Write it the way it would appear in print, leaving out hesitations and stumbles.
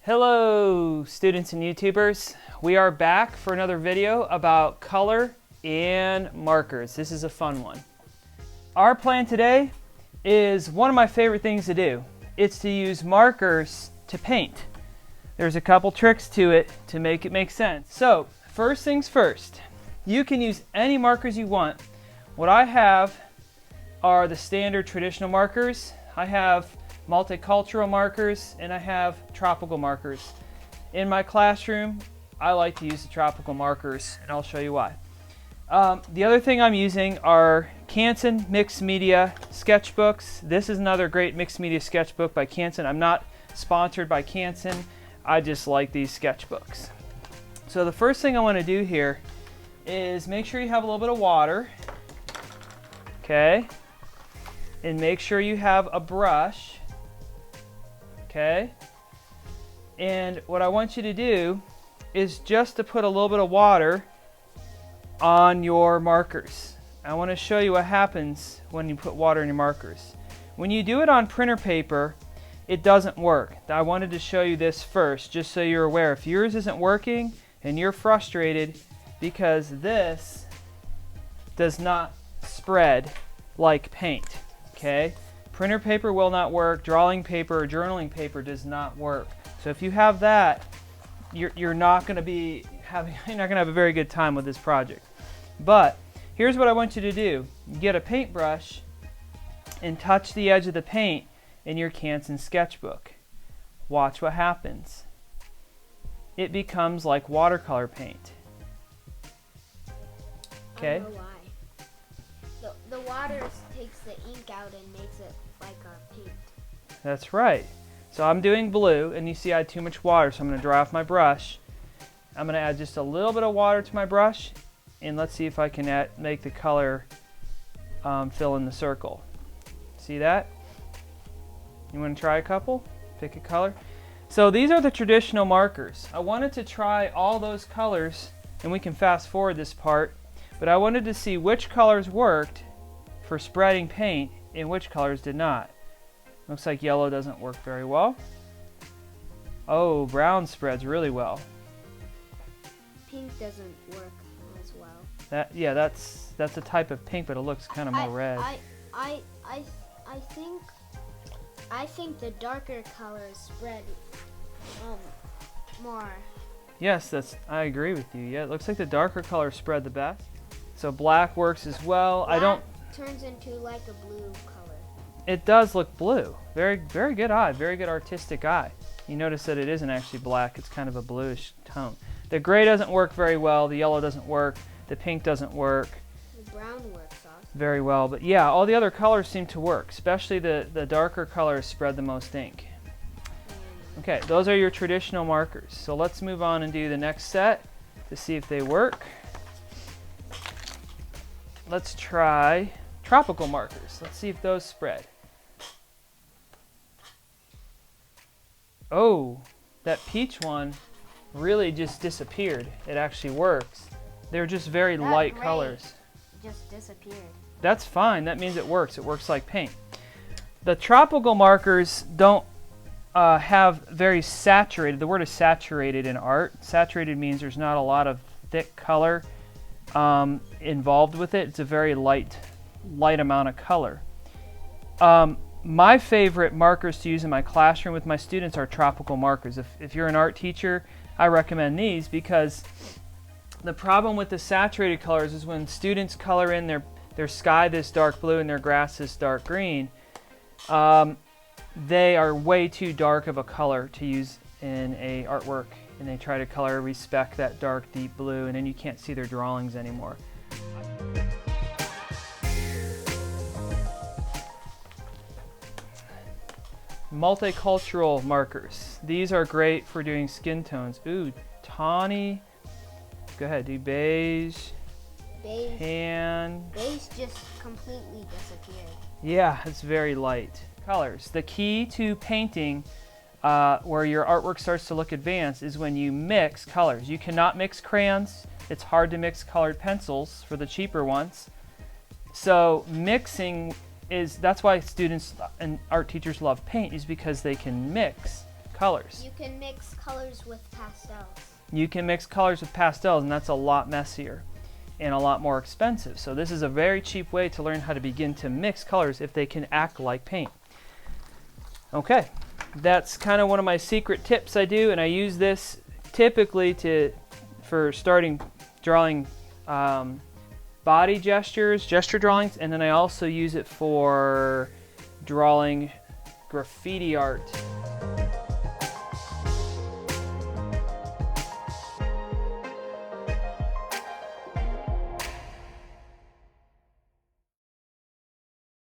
Hello students and YouTubers. We are back for another video about color and markers. This is a fun one. Our plan today is one of my favorite things to do. It's to use markers to paint. There's a couple tricks to it to make it make sense. So first things first, you can use any markers you want. What I have are the standard traditional markers. I have multicultural markers and I have tropical markers. In my classroom, I like to use the tropical markers and I'll show you why. The other thing I'm using are Canson Mixed Media sketchbooks. This is another great mixed media sketchbook by Canson. I'm not sponsored by Canson. I just like these sketchbooks. So the first thing I want to do here is make sure you have a little bit of water. Okay. And make sure you have a brush. Okay, and what I want you to do is just to put a little bit of water on your markers. I want to show you what happens when you put water in your markers. When you do it on printer paper, it doesn't work. I wanted to show you this first, just so you're aware. If yours isn't working and you're frustrated because this does not spread like paint, okay? Printer paper will not work, drawing paper or journaling paper does not work. So if you have that, you're not going to have a very good time with this project. But here's what I want you to do. You get a paintbrush and touch the edge of the paint in your Canson sketchbook. Watch what happens. It becomes like watercolor paint. Okay? I don't know why. The water takes the ink out and makes it like a paint. That's right. So I'm doing blue, and you see I had too much water, so I'm going to dry off my brush. I'm going to add just a little bit of water to my brush, and let's see if I can make the color fill in the circle. See that? You want to try a couple? Pick a color. So these are the traditional markers. I wanted to try all those colors, and we can fast forward this part, but I wanted to see which colors worked for spreading paint and which colors did not. Looks like yellow doesn't work very well. Oh, brown spreads really well. Pink doesn't work as well. That's a type of pink, but it looks kind of more red. I think the darker colors spread more. Yes, I agree with you. Yeah, it looks like the darker colors spread the best. So black works as well. Black turns into like a blue color. It does look blue. Very, very good eye. Very good artistic eye. You notice that it isn't actually black. It's kind of a bluish tone. The gray doesn't work very well. The yellow doesn't work. The pink doesn't work. The brown works also very well. But yeah, all the other colors seem to work. Especially the darker colors spread the most ink. Okay, those are your traditional markers. So let's move on and do the next set to see if they work. Let's try tropical markers. Let's see if those spread. Oh, that peach one really just disappeared. It actually works. They're just very light colors. Just disappeared. That's fine. That means it works. It works like paint. The tropical markers don't have very saturated. The word is saturated in art. Saturated means there's not a lot of thick color involved with it. It's a very light amount of color. My favorite markers to use in my classroom with my students are tropical markers. If you're an art teacher, I recommend these because the problem with the saturated colors is when students color in their sky this dark blue and their grass this dark green, they are way too dark of a color to use in a artwork, and they try to respect that dark deep blue, and then you can't see their drawings anymore. Multicultural markers. These are great for doing skin tones. Ooh, tawny. Go ahead, do beige. Beige. Tan. Beige just completely disappeared. Yeah, it's very light. Colors. The key to painting where your artwork starts to look advanced is when you mix colors. You cannot mix crayons. It's hard to mix colored pencils for the cheaper ones. So mixing that's why students and art teachers love paint, is because they can mix colors. You can mix colors with pastels. You can mix colors with pastels, and that's a lot messier and a lot more expensive. So this is a very cheap way to learn how to begin to mix colors if they can act like paint. Okay, that's kind of one of my secret tips I do, and I use this typically for starting drawing body gestures, gesture drawings, and then I also use it for drawing graffiti art.